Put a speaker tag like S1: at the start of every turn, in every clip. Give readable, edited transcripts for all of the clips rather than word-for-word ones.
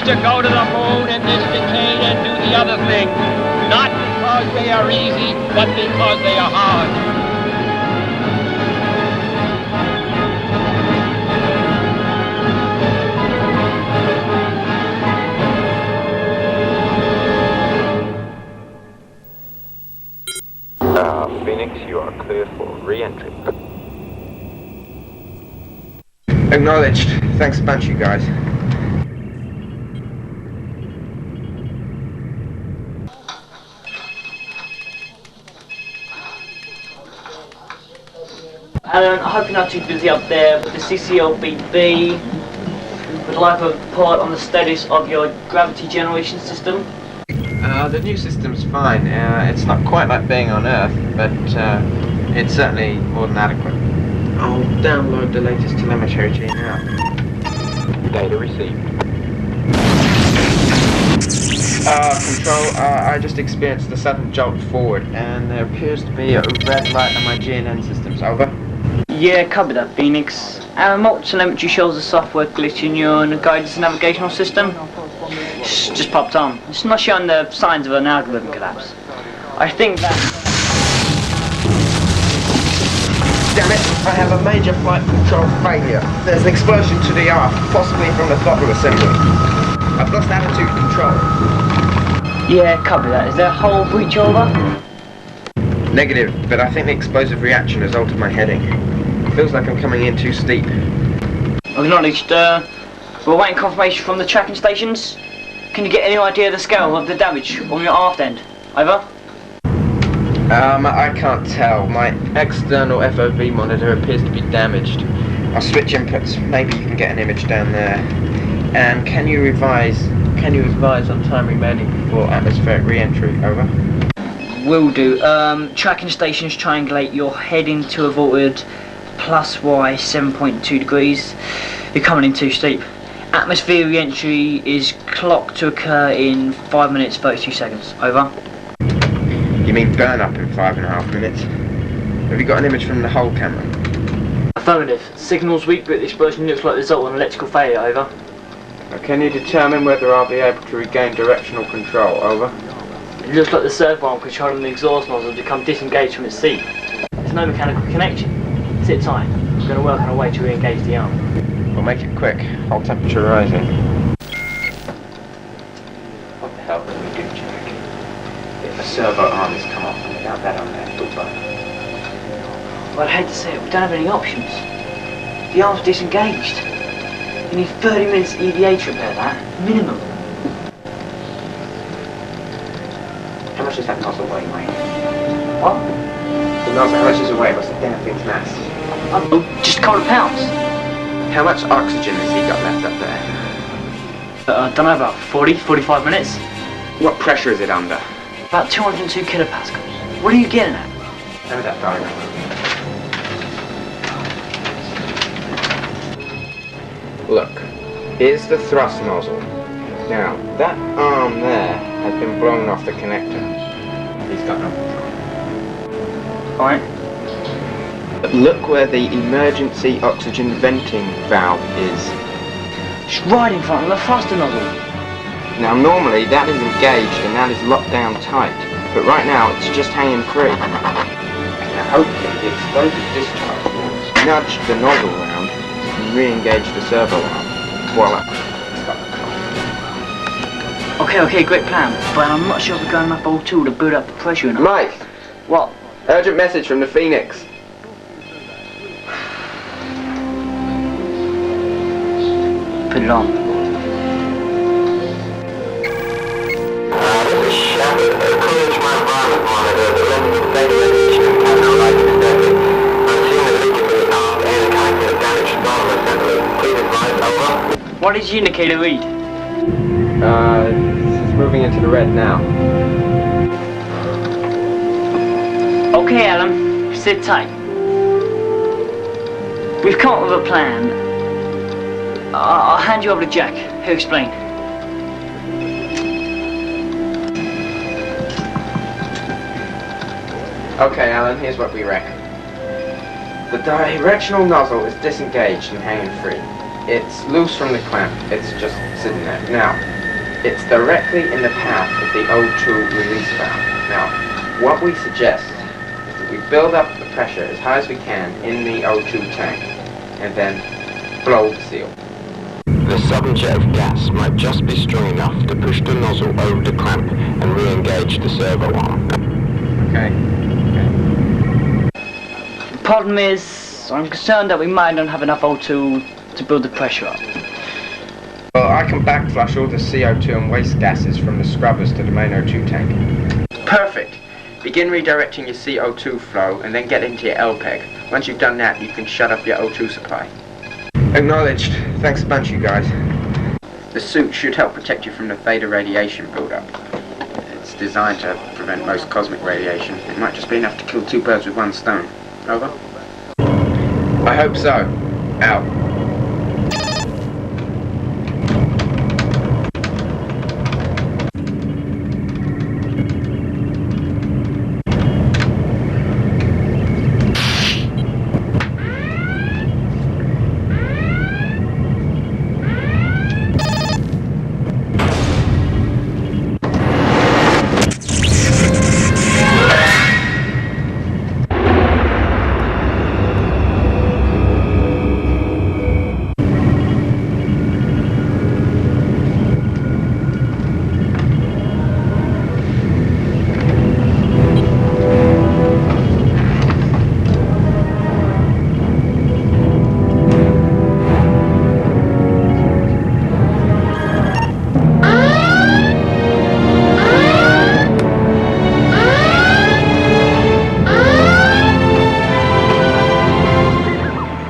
S1: To go to the moon in this decade and do the other thing, not because they are easy, but because they are hard.
S2: Phoenix, you are cleared for re-entry.
S3: Acknowledged. Thanks a bunch, you guys.
S4: Alan, I hope you're not too busy up there, but the CCLBB would like a report on the status of your gravity generation system.
S3: The new system's fine. It's not quite like being on Earth, but it's certainly more than adequate. I'll download the latest telemetry to you now.
S2: Data received.
S3: Control, I just experienced a sudden jolt forward, and there appears to be a red light on my GNN systems. Over.
S4: Yeah, copy that, Phoenix. Our remote telemetry shows a software glitch in your guidance navigational system. It's just popped on. It's not showing the signs of an algorithm collapse. I think that...
S3: Damn it, I have a major flight control failure. There's an explosion to the aft, possibly from the throttle assembly. I've lost attitude control.
S4: Yeah, copy that. Is there a whole breach over?
S3: Negative, but I think the explosive reaction has altered my heading. Feels like I'm coming in too steep.
S4: Acknowledged. We're waiting confirmation from the tracking stations. Can you get any idea of the scale of the damage on your aft end? Over?
S3: I can't tell. My external FOV monitor appears to be damaged. I'll switch inputs. Maybe you can get an image down there. And can you advise on time remaining before atmospheric re-entry? Over.
S4: Will do. Tracking stations triangulate your heading to avoid plus Y 7.2 degrees. You're coming in too steep. Atmosphere re-entry is clocked to occur in 5 minutes 32 seconds. Over.
S3: You mean burn up in 5.5 minutes? Have you got an image from the whole camera?
S4: Affirmative. Signal's weak, but the explosion looks like the result of an electrical failure. Over.
S3: Can you determine whether I'll be able to regain directional control? Over.
S4: It looks like the servo arm controlling the exhaust nozzle has become disengaged from its seat. There's no mechanical connection. Sit tight. We're going to work on a way to re-engage the arm.
S3: We'll make it quick. Hull temperature rising.
S2: What the hell can we do, Jack? If a servo arm has come off and without that on there, goodbye.
S4: Well, I'd hate to say it, we don't have any options. The arm's disengaged. You need 30 minutes EVA to repair that, minimum.
S2: How much does that nozzle weigh, mate?
S4: What?
S3: The nozzle, how much is away? What's the damn thing's mass?
S4: Oh, just a couple of pounds.
S3: How much oxygen has he got left up there?
S4: I don't know, about 45 minutes.
S3: What pressure is it under?
S4: About 202 kilopascals. What are you getting at?
S3: Over that diagram. Look, here's the thrust nozzle. Now, that arm there has been blown off the connector. He's got no control.
S4: Alright.
S3: But look where the emergency oxygen venting valve is.
S4: It's right in front of the thruster nozzle.
S3: Now normally that is engaged and that is locked down tight, but right now it's just hanging free. Now hopefully the explosive discharge will nudge the nozzle round and re-engage the servo arm. Voila.
S4: Okay, great plan, but I'm not sure we've got enough O2 to build up the pressure enough.
S3: Mike!
S4: What?
S3: Urgent message from the Phoenix.
S4: Put it on.
S5: This is Shepard. According to my environment monitor, the levels of beta radiation have now rising steadily. I'm seeing the leakage from the top and connecting a damaged throttle assembly. Please advise, over.
S4: What does the indicator read?
S3: It's moving into the red now.
S4: Okay, Alan, sit tight. We've come up with a plan. I'll hand you over to Jack. He'll explain.
S3: Okay, Alan, here's what we reckon. The directional nozzle is disengaged and hanging free. It's loose from the clamp. It's just sitting there. Now, it's directly in the path of the O2 release valve. Now, what we suggest is that we build up the pressure as high as we can in the O2 tank and then blow the seal.
S5: The sudden jet of gas might just be strong enough to push the nozzle over the clamp and re-engage the servo arm.
S3: Okay.
S4: The problem is, I'm concerned that we might not have enough O2 to build the pressure up.
S3: Well, I can backflush all the CO2 and waste gases from the scrubbers to the main O2 tank. Perfect. Begin redirecting your CO2 flow and then get into your LPEG. Once you've done that, you can shut off your O2 supply. Acknowledged. Thanks a bunch, you guys. The suit should help protect you from the theta radiation buildup. It's designed to prevent most cosmic radiation. It might just be enough to kill two birds with one stone. Over? I hope so. Out.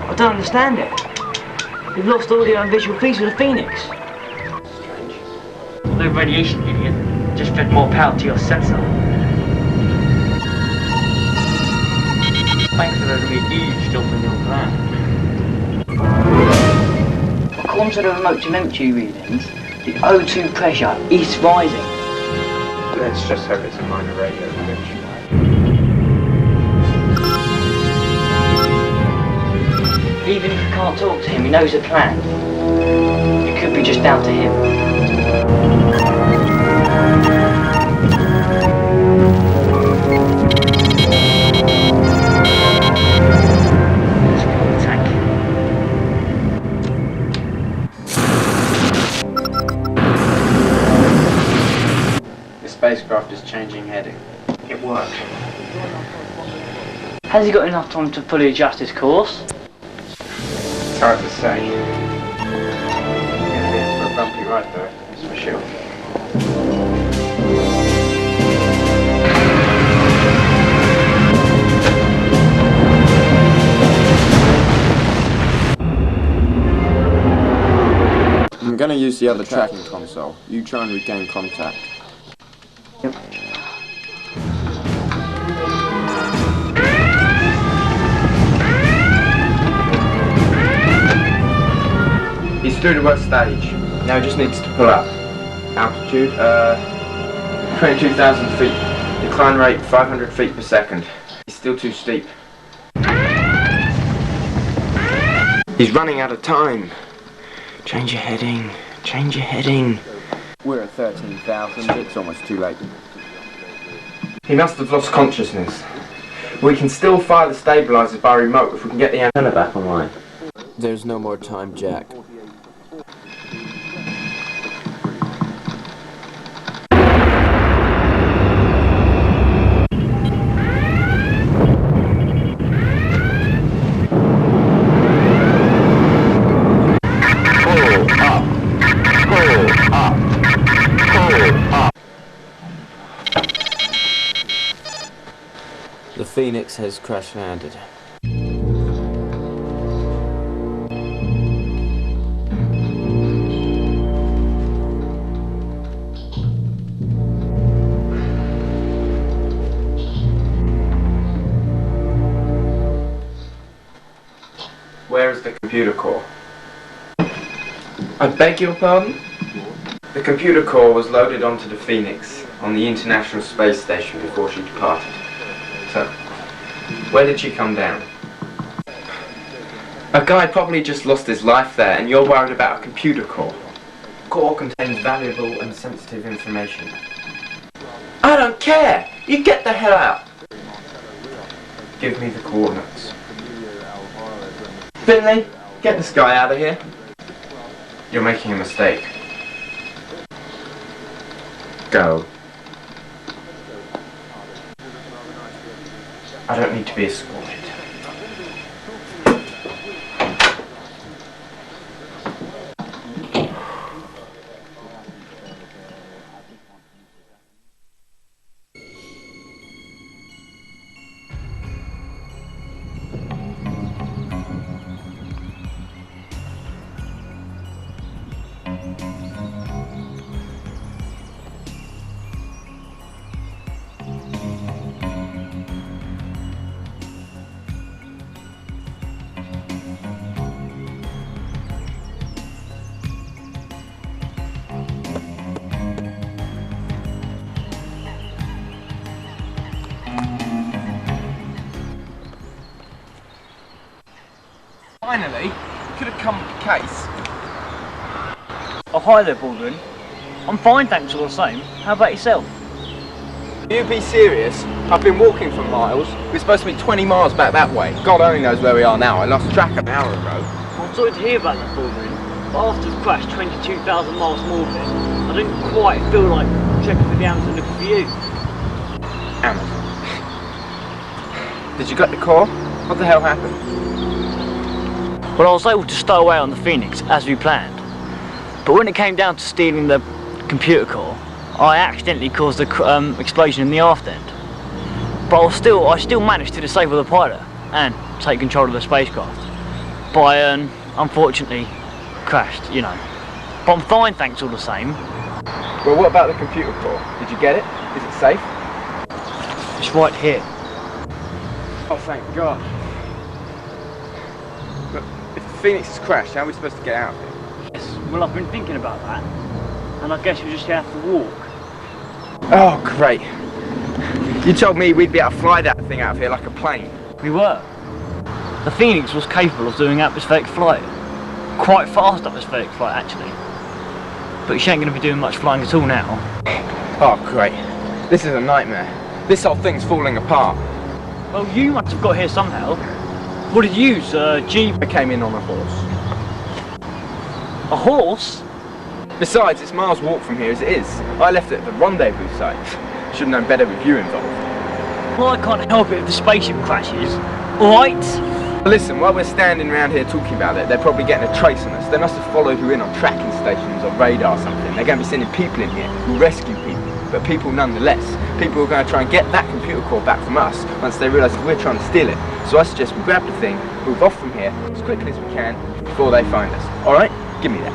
S4: I don't understand it. We've lost audio and visual feeds with the Phoenix.
S3: Strange.
S4: No radiation, idiot. Just fed more power to your sensor. Thanks for letting me huge jump in your plan. According to the remote telemetry readings, the O2 pressure is rising.
S3: Let's just hope it's a minor radio glitch.
S4: Even if we can't talk to him, he knows the plan. It could be just down to him. Let's pull the tank.
S3: The spacecraft is changing heading. It worked.
S4: Has he got enough time to fully adjust his course?
S3: It's hard to say. It's in for a bumpy ride though, that's for sure.
S6: I'm gonna to use the other tracking console. You try and regain contact.
S4: Yep.
S3: He's through the worst stage. Now he just needs to pull up. Altitude, 22,000 feet. Decline rate, 500 feet per second. He's still too steep. He's running out of time. Change your heading. Change your heading.
S6: We're at 13,000. It's almost too late.
S3: He must have lost consciousness. We can still fire the stabilizers by remote if we can get the antenna back online.
S6: There's no more time, Jack. The Phoenix has crash landed.
S3: Where is the computer core? I beg your pardon? The computer core was loaded onto the Phoenix on the International Space Station before she departed. So, where did she come down? A guy probably just lost his life there and you're worried about a computer core. Core contains valuable and sensitive information. I don't care! You get the hell out! Give me the coordinates. Finley, get this guy out of here. You're making a mistake. Go. I don't need to be escorted.
S6: Finally, you could have come with the case.
S4: Oh, hi there, Baldwin. I'm fine, thanks all the same. How about yourself?
S6: You be serious? I've been walking for miles. We're supposed to be 20 miles back that way. God only knows where we are now. I lost track an hour ago.
S4: I'm sorry to hear about that, Baldwin. But after the crash 22,000 miles from orbit, I didn't quite feel like checking for the Amazon looking for you.
S3: Amazon. Did you get the core? What the hell happened?
S4: Well, I was able to stow away on the Phoenix as we planned. But when it came down to stealing the computer core, I accidentally caused the explosion in the aft end. But I still managed to disable the pilot and take control of the spacecraft. But I, unfortunately, crashed, you know. But I'm fine, thanks all the same.
S3: Well, what about the computer core? Did you get it? Is it safe?
S4: It's right here.
S6: Oh, thank God. But if the Phoenix has crashed, how are we supposed to get out of here?
S4: Yes, well, I've been thinking about that. And I guess we just have to walk.
S3: Oh, great. You told me we'd be able to fly that thing out of here like a plane.
S4: We were. The Phoenix was capable of doing atmospheric flight. Quite fast atmospheric flight, actually. But she ain't going to be doing much flying at all now.
S3: Oh, great. This is a nightmare. This whole thing's falling apart.
S4: Well, you must have got here somehow. What did you use, Jeep?
S3: I came in on a horse.
S4: A horse?
S3: Besides, it's miles walk from here as it is. I left it at the rendezvous site. Should have known better with you involved.
S4: Well, I can't help it if the spaceship crashes. Alright?
S3: Listen, while we're standing around here talking about it, they're probably getting a trace on us. They must have followed you in on tracking stations or radar or something. They're going to be sending people in here who rescue people, but people nonetheless. People who are going to try and get that computer core back from us once they realise that we're trying to steal it. So I suggest we grab the thing, move off from here as quickly as we can before they find us. Alright? Give me that.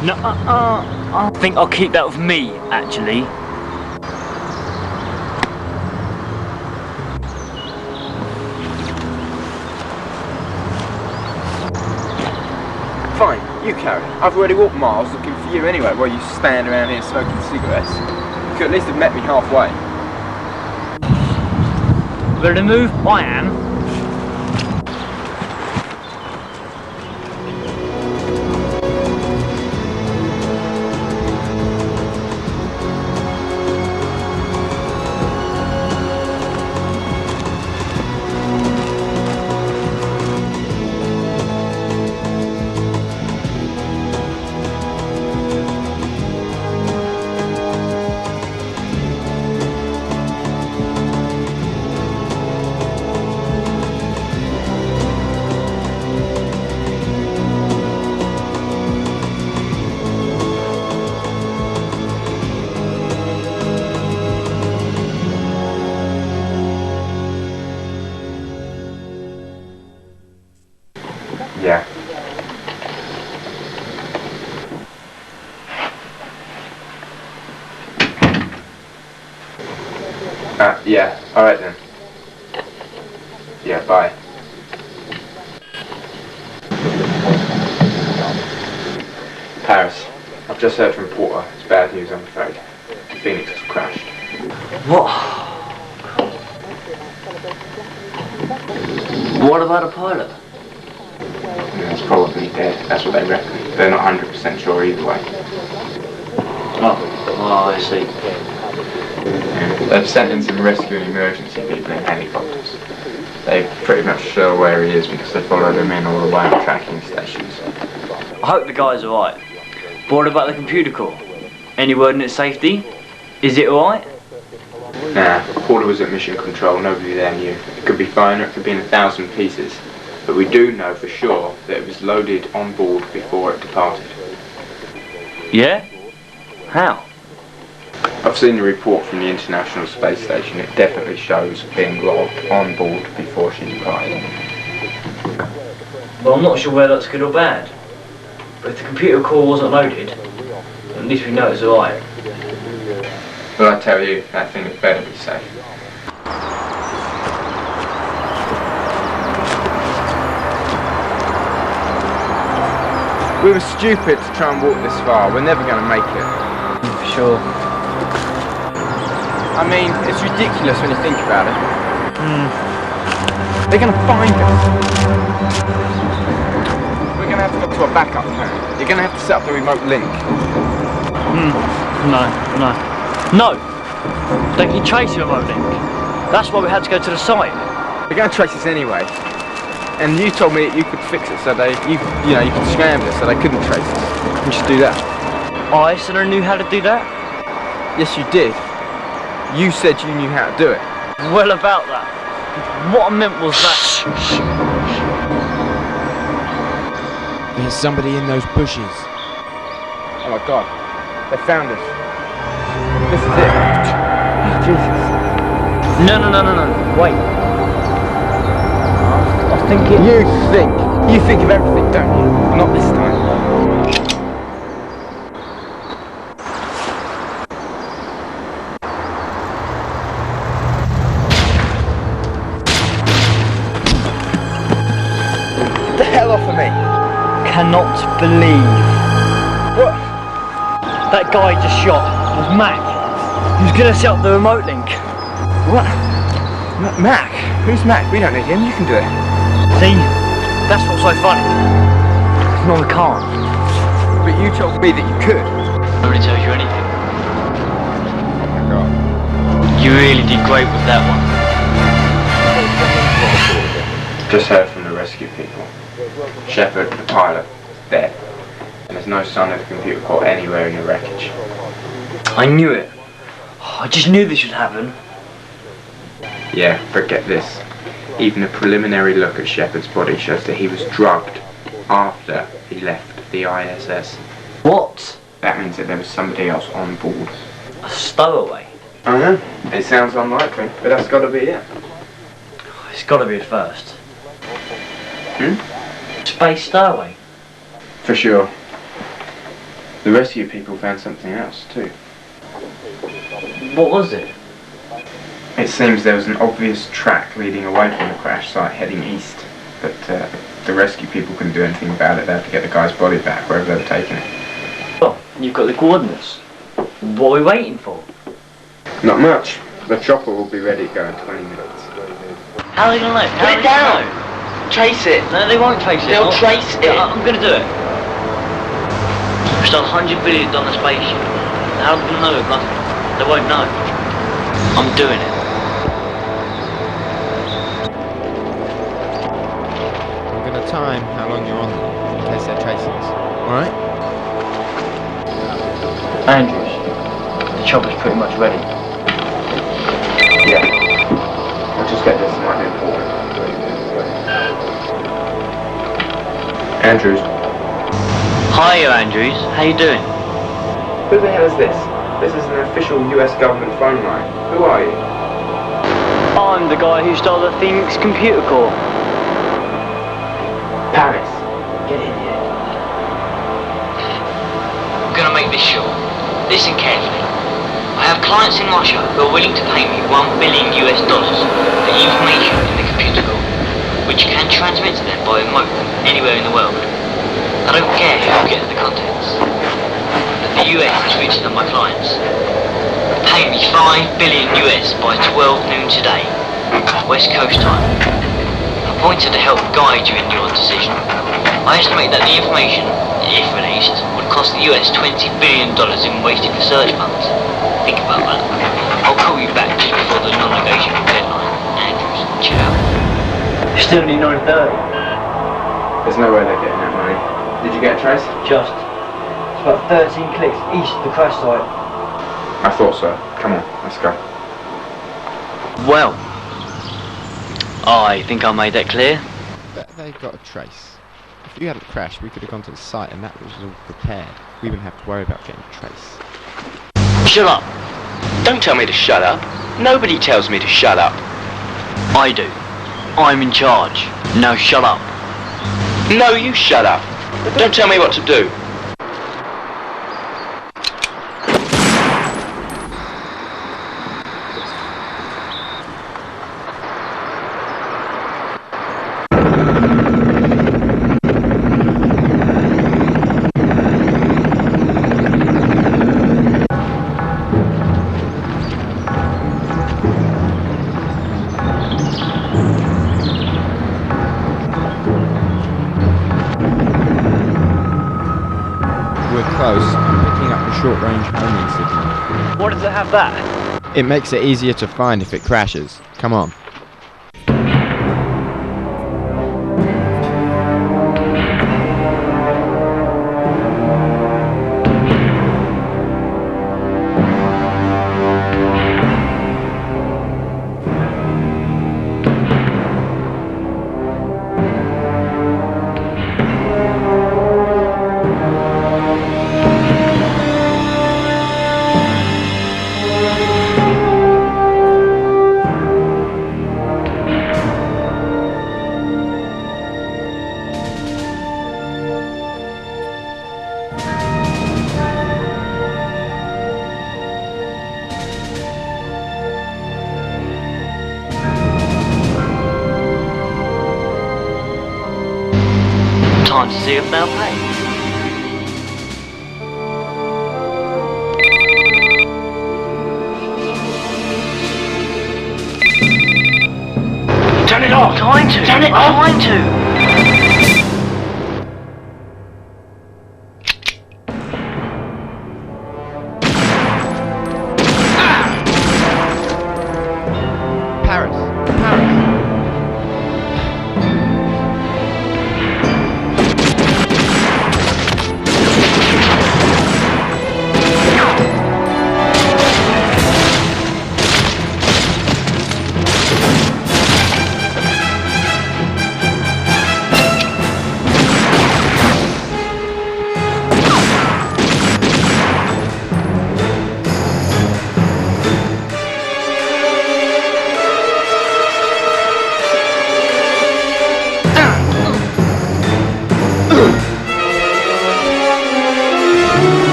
S4: No, I think I'll keep that with me, actually.
S6: Fine, you carry. I've already walked miles looking for you anyway while you stand around here smoking cigarettes. You could at least have met me halfway.
S4: But to move, I am.
S3: Yeah. Yeah, alright then. Yeah, bye. Paris, I've just heard from Porter. It's bad news, I'm afraid. Phoenix has crashed.
S7: What? What about a pilot?
S3: It's probably dead. That's what they reckon. They're not 100% sure either way.
S7: Oh, I see.
S3: Yeah. They've sent in some rescue and emergency people in helicopters. They're pretty much sure where he is because they followed him in all the way on tracking stations.
S7: I hope the guy's alright. But what about the computer core? Any word on its safety? Is it alright?
S3: Nah, Porter was at mission control, nobody there knew. It could be fine or it could be in 1,000 pieces. But we do know for sure that it was loaded on board before it departed.
S7: Yeah? How?
S3: I've seen the report from the International Space Station. It definitely shows being logged on board before she departed.
S7: Well, I'm not sure whether that's good or bad. But if the computer core wasn't loaded, at least we know it's alright.
S3: Well, I tell you, that thing had better be safe.
S6: We were stupid to try and walk this far. We're never going to make it.
S4: For sure.
S6: I mean, it's ridiculous when you think about it. They're going to find us. We're going to have to go to a backup plan. You're going to have to set up the remote link.
S4: No. They can trace your remote link. That's why we had to go to the site.
S6: They're going to trace us anyway. And you told me that you could fix it so you could scramble it so they couldn't trace us. We should do that.
S4: I said I knew how to do that.
S6: Yes, you did. You said you knew how to do it.
S4: Well, about that. What I meant was that.
S8: There's somebody in those bushes.
S6: Oh my God. They found us. This is it. Jesus.
S4: No. Wait. I was thinking.
S6: You think of everything, don't you? Not this time. Get the hell off of me.
S4: Cannot believe.
S6: What?
S4: That guy just shot was Mac. He was gonna set up the remote link.
S6: What? Mac? Who's Mac? We don't need him. You can do it.
S4: See? That's what's so funny. No, I can't.
S6: But you told me that you could.
S7: Nobody tells you anything.
S6: Oh my God.
S7: You really did great with that one.
S3: Just heard from the rescue people. Shepard, the pilot, dead. And there's no sign of the computer core anywhere in the wreckage.
S7: I knew it. I just knew this would happen.
S3: Yeah, but get this. Even a preliminary look at Shepard's body shows that he was drugged after he left the ISS.
S7: What?
S3: That means that there was somebody else on board.
S7: A stowaway?
S3: I know. It sounds unlikely, but that's got to be it.
S7: It's got to be a first.
S3: Hmm?
S7: Space stowaway?
S3: For sure. The rescue people found something else too.
S7: What was it?
S3: It seems there was an obvious track leading away from the crash site heading east, but the rescue people couldn't do anything about it. They had to get the guy's body back wherever they were taking it.
S7: Well, you've got the coordinates. What are we waiting for?
S3: Not much. The chopper will be ready to go in 20 minutes.
S7: How are they gonna know?
S3: Put it down! Trace it!
S7: No, they won't trace it.
S3: They'll trace it!
S7: I'm gonna do it. We've done $100 billion on the spaceship. How are they gonna know it? Nothing. They won't know. I'm doing it.
S8: I'm gonna time how long you're on in case they're tracing us. Alright?
S7: Andrews, the chopper's pretty much ready.
S3: Yeah. I'll just get this, it might be important. Andrews.
S7: Hiya, Andrews. How you doing?
S3: Who the hell is this? This is an official US government phone line. Who are you?
S7: I'm the guy who stole the Phoenix Computer Core.
S3: Paris. Get in here.
S4: I'm gonna make this short. Listen carefully. I have clients in Russia who are willing to pay me $1 billion for information in the computer core, which can transmit to them by remote anywhere in the world. I don't care who gets the contents. But the US is reaching on my clients. Pay me $5 billion by 12 noon today, West Coast time. I'm appointed to help guide you in your decision. I estimate that the information, if released, would cost the US $20 billion in wasted research funds. Think about that. I'll call you back just before the non-negotiable deadline. Andrews, ciao.
S7: It's still only 9:30.
S3: There's no way they're getting that money. Did you get a trace?
S7: Just. It's about 13 clicks east of the crash site.
S3: I thought so. Come on, let's go.
S7: Well, I think I made that clear.
S8: But they've got a trace. If you hadn't crashed, we could have gone to the site and that was all prepared. We wouldn't have to worry about getting a trace.
S3: Shut up! Don't tell me to shut up. Nobody tells me to shut up.
S7: I do. I'm in charge. Now shut up.
S3: No, you shut up. Don't tell me what to do.
S8: We're close. I'm picking up the short-range homing signal.
S7: What does it have that?
S8: It makes it easier to find if it crashes. Come on.
S7: Time to see if they'll pay.
S3: Turn it off!
S7: Trying to.
S3: Turn it off!
S7: Trying to.